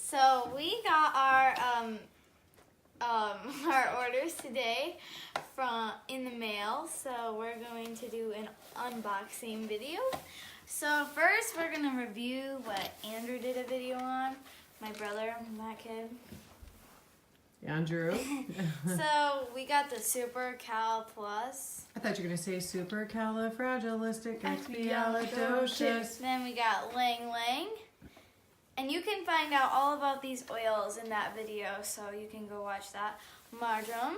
So we got our orders today in the mail. So we're going to do an unboxing video. So first we're gonna review what Andrew did a video on. My brother, that kid. Andrew. So we got the Super Cal Plus. I thought you were going to say supercalifragilisticexpialidocious. Then we got Lang Lang. And you can find out all about these oils in that video, so you can go watch that. Marjoram.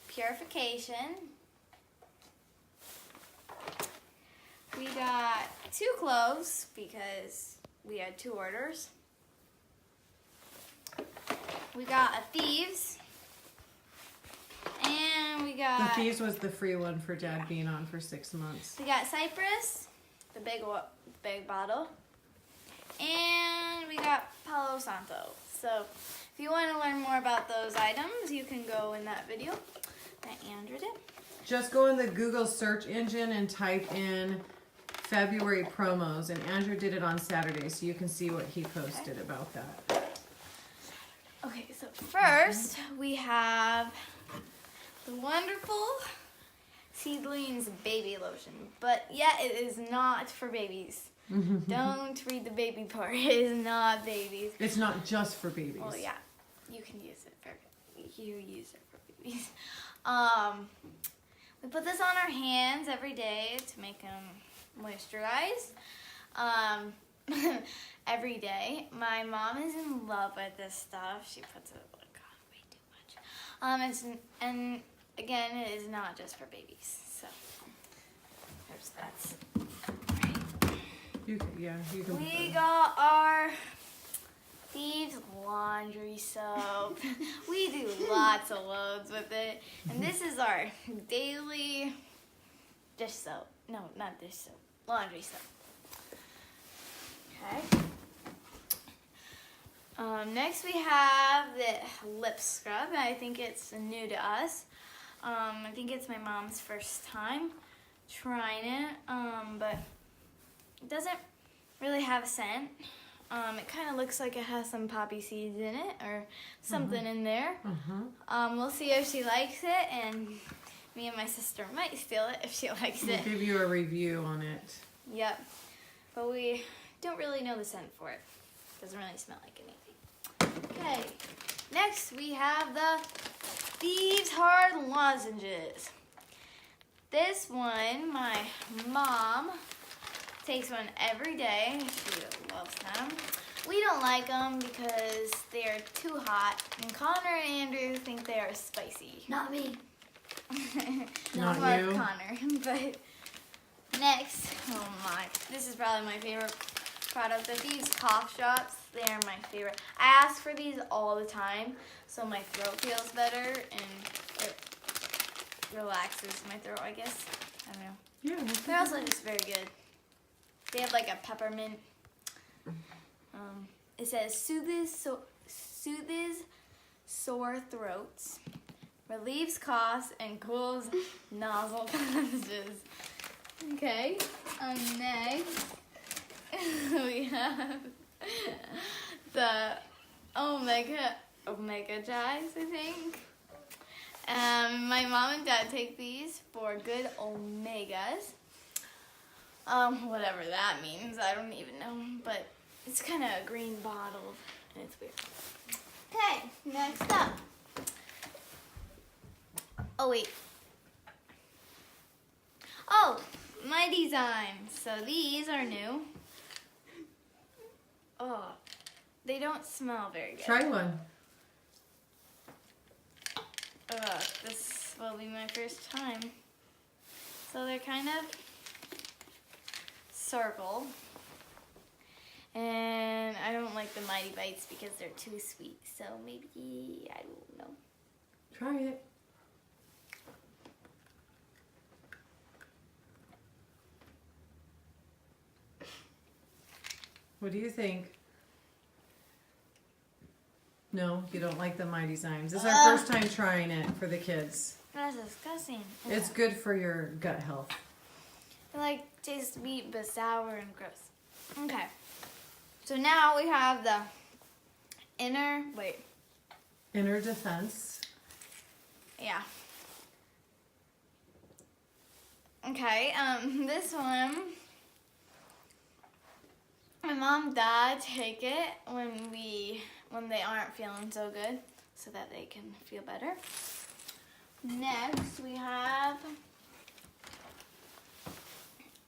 Purification. We got 2 cloves because we had 2 orders. We got a Thieves. And we got... The Thieves was the free one for Dad being on for 6 months. We got Cypress, the big bottle. And we got Palo Santo. So if you want to learn more about those items, you can go in that video that Andrew did. Just go in the Google search engine and type in February promos. And Andrew did it on Saturday, so you can see what he posted about that. Okay, so first we have the wonderful Seedlings baby lotion. But yeah, it is not for babies. Don't read the baby part. It is not babies. It's not just for babies. Well, yeah, you can use it for babies. We put this on our hands every day to make them moisturize. Every day. My mom is in love with this stuff. She puts it way too much. And again, it is not just for babies. So there's that. You can. We got our Thieves laundry soap. We do lots of loads with it. And this is our daily dish soap. No, not dish soap. Laundry soap. Okay. Next we have the lip scrub. I think it's new to us. I think it's my mom's first time trying it, but it doesn't really have a scent. It kind of looks like it has some poppy seeds in it or something in there. We'll see if she likes it, and me and my sister might steal it if she likes it. We'll give you a review on it. Yep, but we don't really know the scent for it. Doesn't really smell like anything. Okay, next we have the Thieves Hard Lozenges. This one, my mom takes one every day. She loves them. We don't like them because they are too hot, and Connor and Andrew think they are spicy. Not me. Not you. Connor, but next, oh my, this is probably my favorite product of these cough drops. They are my favorite. I ask for these all the time so my throat feels better and it relaxes my throat, I guess. I don't know. Yeah. They're also just very good. They have like a peppermint. It says soothes sore throats, relieves coughs, and cools nostril passages. Okay. Next we have the Omega Jais, I think. My mom and dad take these for good omegas. Whatever that means, I don't even know, but it's kind of a green bottle, and it's weird. Okay, next up. Oh, wait. Oh, my designs. So these are new. Oh, they don't smell very good. Try one. This will be my first time. So they're kind of circle. And I don't like the Mighty Bites because they're too sweet. So maybe, I don't know. Try it. What do you think? No, you don't like the Mighty Zymes. This is our first time trying it for the kids. That's disgusting. It's good for your gut health. They like taste sweet but sour and gross. Okay. So now we have the inner defense. Yeah. Okay, this one, my mom and dad take it when they aren't feeling so good so that they can feel better. Next we have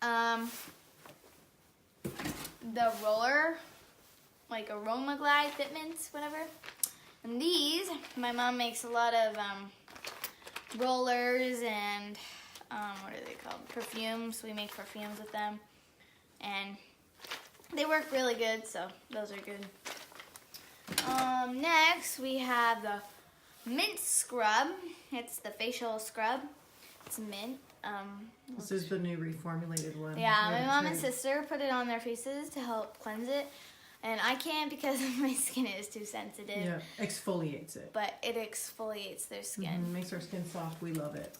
the roller, like Aroma Glide Fitments, whatever. And these, my mom makes a lot of rollers and what are they called? Perfumes. We make perfumes with them. And they work really good, so those are good. Next, we have the mint scrub. It's the facial scrub. It's mint. This is the new reformulated one. Yeah, my mom and sister put it on their faces to help cleanse it. And I can't because my skin is too sensitive. Yeah, exfoliates it. But it exfoliates their skin. Makes our skin soft. We love it.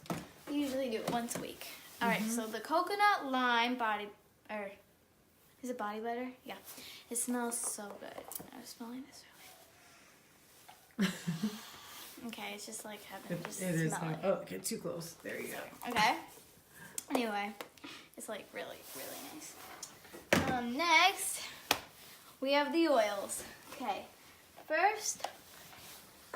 We usually do it once a week. All right, so the coconut lime body, or is it body butter? Yeah, it smells so good. I was smelling this really. Okay, it's just like heaven. Just It is. smell it. Oh, get too close. There you go. Okay. Anyway, it's like really, really nice. Next, we have the oils. Okay, first,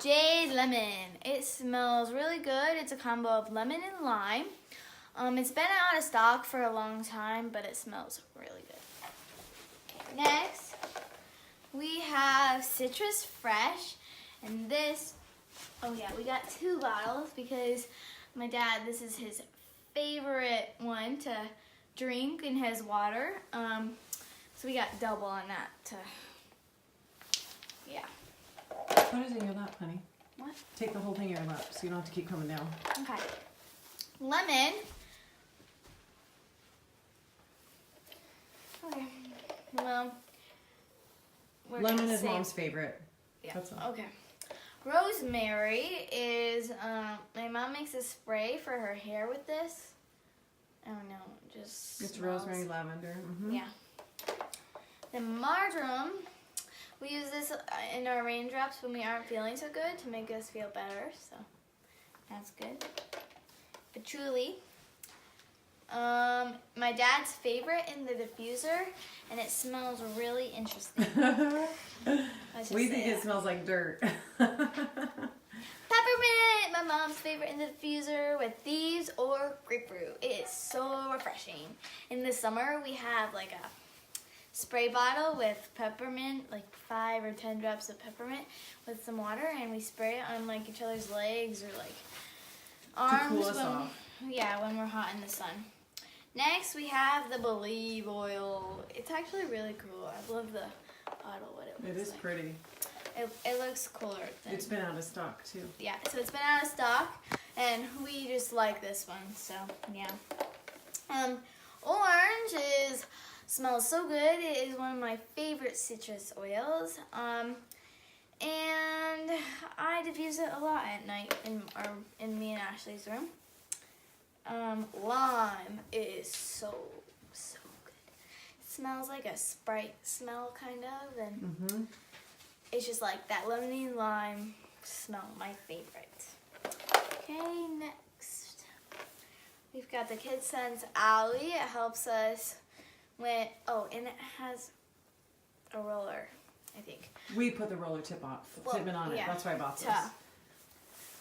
Jade Lemon. It smells really good. It's a combo of lemon and lime. It's been out of stock for a long time, but it smells really good. Okay, next, we have Citrus Fresh, and this, oh yeah, we got 2 bottles because my dad, this is his favorite one to drink in his water. So we got double on that to, yeah. Put it in your lap, honey. What? Take the whole thing in your lap so you don't have to keep coming down. Okay. Lemon. Okay. Well, we're Lemon gonna is save- mom's favorite. Yeah. That's all. Okay. Rosemary is, my mom makes a spray for her hair with this. I don't know, just It's smells. rosemary lavender. Mm-hmm. Yeah. Then marjoram, we use this in our raindrops when we aren't feeling so good to make us feel better, so that's good. Patchouli. My dad's favorite in the diffuser, and it smells really interesting. Let's just We say think that. it smells like dirt. Peppermint, my mom's favorite in the diffuser with thieves or grapefruit. It is so refreshing. In the summer, we have like a spray bottle with peppermint, like 5 or 10 drops of peppermint with some water, and we spray it on like each other's legs or like arms. cool us off. Yeah, when we're hot in the sun. Next, we have the Believe oil. It's actually really cool. I love the bottle, what it It looks is like. pretty. It looks cooler than... It's been out of stock too. Yeah, so it's been out of stock, and we just like this one, so yeah. Orange smells so good. It is one of my favorite citrus oils, and I diffuse it a lot at night in me and Ashley's room. Lime is so good. It smells like a Sprite smell kind of, and Mm-hmm. it's just like that lemony lime smell, my favorite. Okay, next. We've got the Kid Sense Aloe. It helps us when, and it has a roller, I think. We put the roller tip fitment on it. yeah, That's why I bought this. to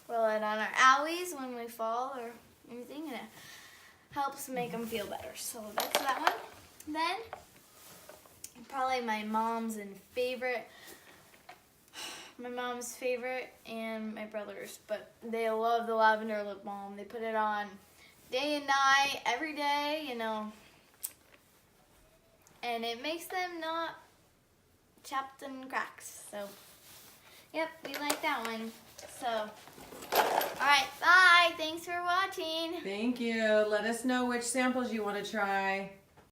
roll it on our aloes when we fall or anything, and it helps make them feel better. So that's that one. Then, probably my mom's favorite and my brother's, but they love the lavender lip balm. They put it on day and night, every day, and it makes them not chapped and cracks. So, yep, we like that one. So, alright, bye. Thanks for watching. Thank you. Let us know which samples you want to try.